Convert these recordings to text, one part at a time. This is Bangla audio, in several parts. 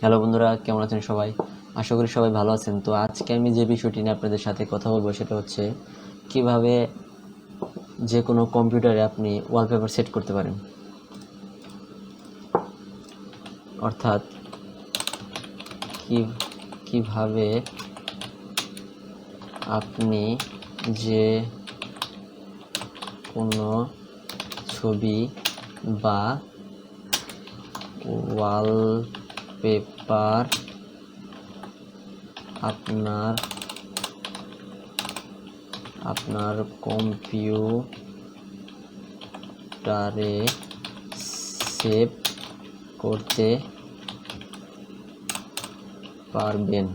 হ্যালো বন্ধুরা, কেমন আছেন সবাই? আশা করি সবাই ভালো আছেন। তো আজকে আমি যে বিষয়টি নিয়ে আপনাদের সাথে কথা বলবো সেটা হচ্ছে কিভাবে যে কোনো কম্পিউটারে আপনি ওয়ালপেপার সেট করতে পারেন। অর্থাৎ কিভাবে আপনি যে কোনো ছবি বা ওয়ালপেপার আপনার কম্পিউটারে সেভ করতে পারবেন।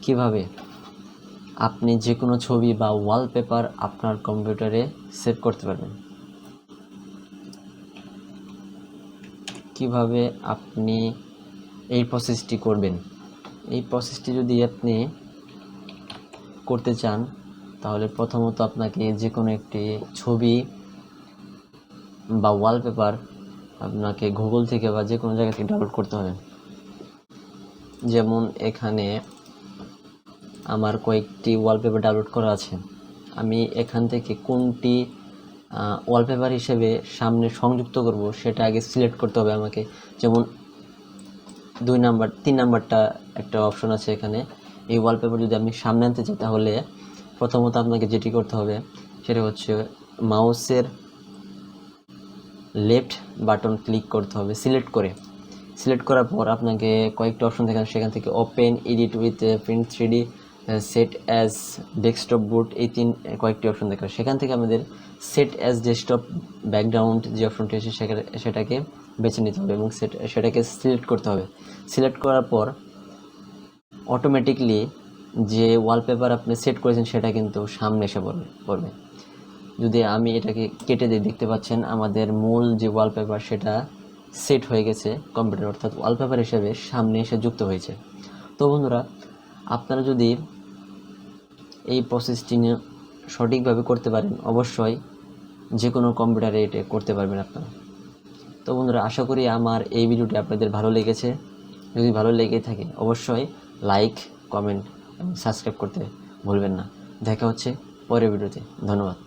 কিভাবে আপনি যে কোনো ছবি বা ওয়ালপেপার আপনার কম্পিউটারে সেভ করতে পারবেন। কিভাবে আপনি এই প্রসেসটি করবেন। এই প্রসেসটি যদি আপনি করতে চান তাহলে প্রথমত আপনাকে যে কোনো একটি ছবি বা ওয়ালপেপার আপনাকে গুগল থেকে বা যে কোনো জায়গা থেকে ডাউনলোড করতে হবে। যেমন এখানে আমার কয়েকটি ওয়ালপেপার ডাউনলোড করা আছে। আমি এখান থেকে কোনটি ওয়ালপেপার হিসেবে সামনে সংযুক্ত করব সেটা আগে সিলেক্ট করতে হবে আমাকে। যেমন 2 নাম্বার 3 নাম্বারটা একটা অপশন আছে এখানে। এই ওয়ালপেপার যদি আপনি সামনে আনতে চান তাহলে প্রথমত আপনাকে যেটি করতে হবে সেটা হচ্ছে মাউসের লেফট বাটন ক্লিক করতে হবে। সিলেক্ট করার পর আপনাকে কয়েকটা অপশন থাকে, সেখান থেকে open, edit with print 3D, set as desktop boot, এই কয়েকটি অপশন থাকে। সেখান থেকে আমাদের সেট অ্যাজ ডেস্কটপ ব্যাকগ্রাউন্ড যে অপশনটি আছে সেটাকে বেছে নিতে হবে এবং সেটাকে সিলেক্ট করতে হবে। সিলেক্ট করার পর অটোমেটিকলি যে ওয়ালপেপার আপনি সেট করেছেন সেটা কিন্তু সামনে এসে পড়বে। যদি আমি এটাকে কেটে দিই, দেখতে পাচ্ছেন আমাদের মূল যে ওয়ালপেপার সেটা সেট হয়ে গেছে কম্পিউটার, অর্থাৎ ওয়ালপেপার হিসেবে সামনে এসে যুক্ত হয়েছে। তো বন্ধুরা, আপনারা যদি এই প্রসেসটি সঠিকভাবে করতে পারেন অবশ্যই যে কোনো কম্পিউটারে এটা করতে পারবেন আপনারা। তো বন্ধুরা, আশা করি আমার এই ভিডিওটি আপনাদের ভালো লেগেছে। যদি ভালো লেগে থাকে অবশ্যই লাইক, কমেন্ট এবং সাবস্ক্রাইব করতে ভুলবেন না। দেখা হচ্ছে পরের ভিডিওতে। ধন্যবাদ।